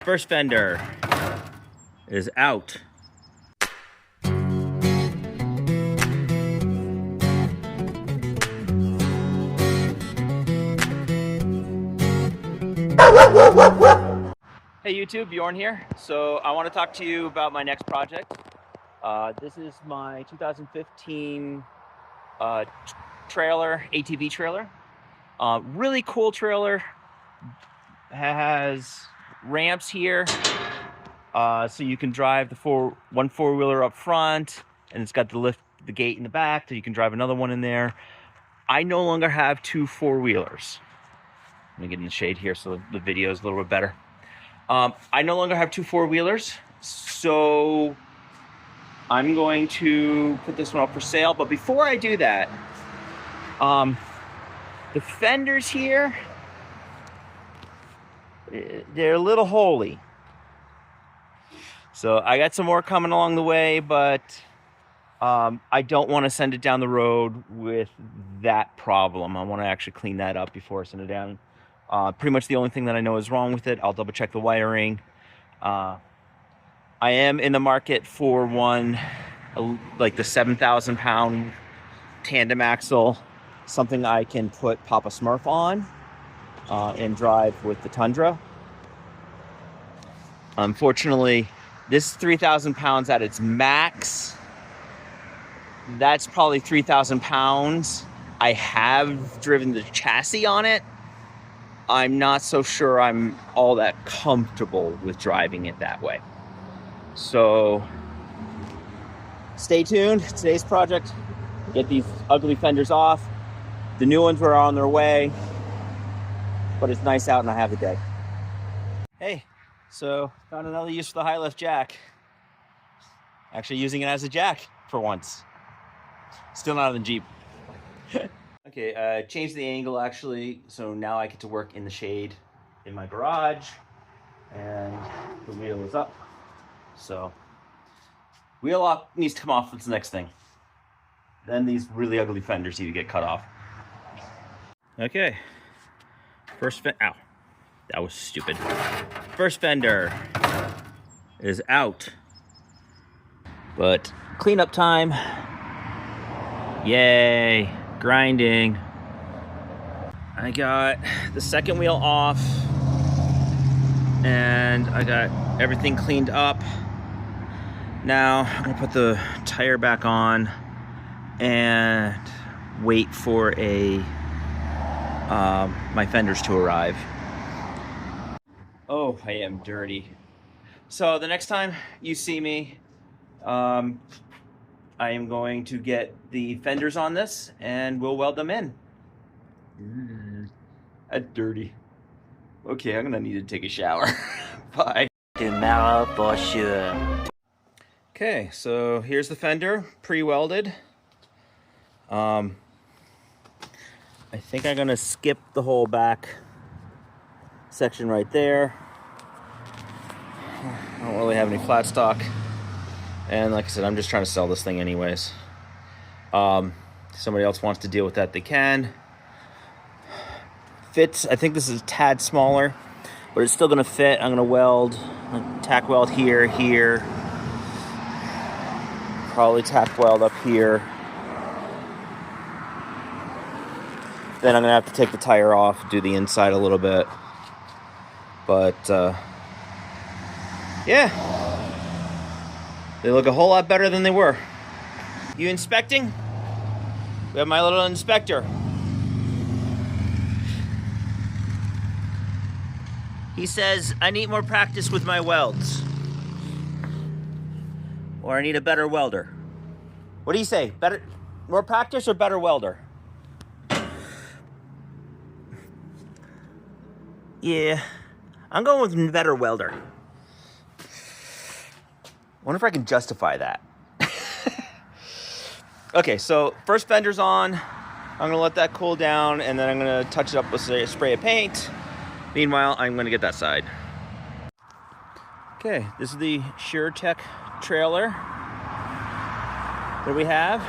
First fender is out. Hey YouTube, Bjorn here. So I want to talk to you about my next project. This is my 2015 trailer, ATV trailer. Really cool trailer. Has ramps here, so you can drive one four-wheeler up front, and it's got the gate in the back, so you can drive another one in there. I no longer have two four-wheelers. Let me get in the shade here so the video is a little bit better. I no longer have two four-wheelers, so I'm going to put this one up for sale. But before I do that, the fenders here, they're a little holy. So I got some more coming along the way, but I don't want to send it down the road with that problem. I want to actually clean that up before I send it down. Pretty much the only thing that I know is wrong with it. I'll double check the wiring. I am in the market for one, like the 7,000 pound tandem axle, something I can put Papa Smurf on and drive with the Tundra. Unfortunately, this is 3,000 pounds at its max. That's probably 3,000 pounds. I have driven the chassis on it. I'm not so sure I'm all that comfortable with driving it that way. So stay tuned. Today's project, get these ugly fenders off. The new ones are on their way, but it's nice out and I have the day. Hey, so found another use for the high lift jack. Actually using it as a jack for once. Still not in the Jeep. Okay, changed the angle actually, so now I get to work in the shade in my garage, and the wheel is up. So, wheel lock needs to come off. That's the next thing. Then these really ugly fenders need to get cut off. Okay, ow, that was stupid. First fender is out, but cleanup time. Yay. Grinding. I got the second wheel off and I got everything cleaned up. Now I'm gonna put the tire back on and wait for my fenders to arrive. Oh, I am dirty. So the next time you see me, I am going to get the fenders on this and we'll weld them in. That's dirty. Okay, I'm gonna need to take a shower. Bye. Tomorrow for sure. Okay, so here's the fender, pre-welded. I think I'm gonna skip the whole back section right there. I don't really have any flat stock. And like I said, I'm just trying to sell this thing anyways. Somebody else wants to deal with that, they can. Fits, I think this is a tad smaller, but it's still gonna fit. I'm gonna weld, tack weld here, probably tack weld up here. Then I'm gonna have to take the tire off, do the inside a little bit. But, yeah. They look a whole lot better than they were. You inspecting? We have my little inspector. He says, I need more practice with my welds. Or I need a better welder. What do you say? More practice or better welder? Yeah, I'm going with better welder. I wonder if I can justify that. Okay, so first fender's on. I'm gonna let that cool down and then I'm gonna touch it up with a spray of paint. Meanwhile, I'm gonna get that side. Okay, this is the SureTech trailer that we have.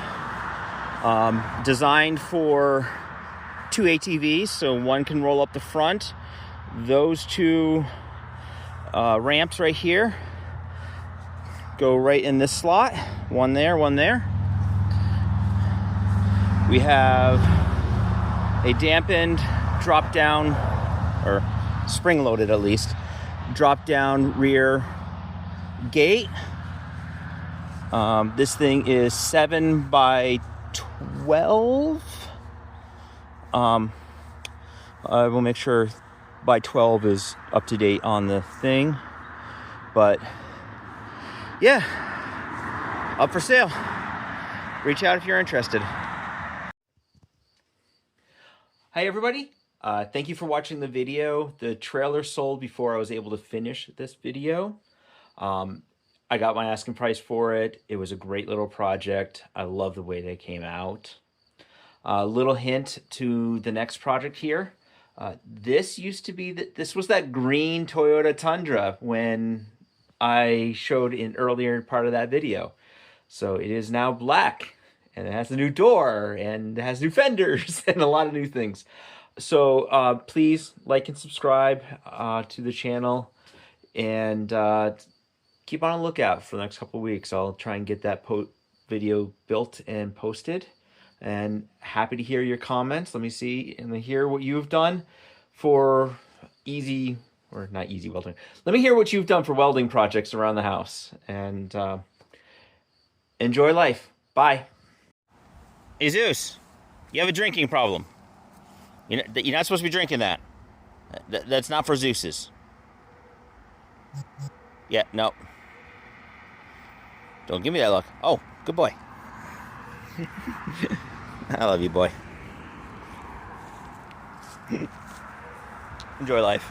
Designed for two ATVs, so one can roll up the front. Those two ramps right here. Go right in this slot. One there, one there. We have a dampened drop down, or spring loaded at least, drop down rear gate. This thing is 7 by 12. I will make sure by 12 is up to date on the thing, but yeah, up for sale. Reach out if you're interested. Hi everybody, thank you for watching the video. The trailer sold before I was able to finish this video. I got my asking price for it. It was a great little project. I love the way they came out. A little hint to the next project here. This used to be, this was that green Toyota Tundra when I showed in earlier part of that video. So it is now black, and it has a new door, and it has new fenders, and a lot of new things. So please like and subscribe to the channel, and keep on a lookout for the next couple of weeks. I'll try and get that video built and posted. And happy to hear your comments. Let me see and hear what you've done for easy, or not easy welding. Let me hear what you've done for welding projects around the house. And enjoy life. Bye. Hey Zeus, you have a drinking problem. You're not supposed to be drinking that. That's not for Zeus's. Yeah, no. Don't give me that look. Oh, good boy. I love you, boy. Enjoy life.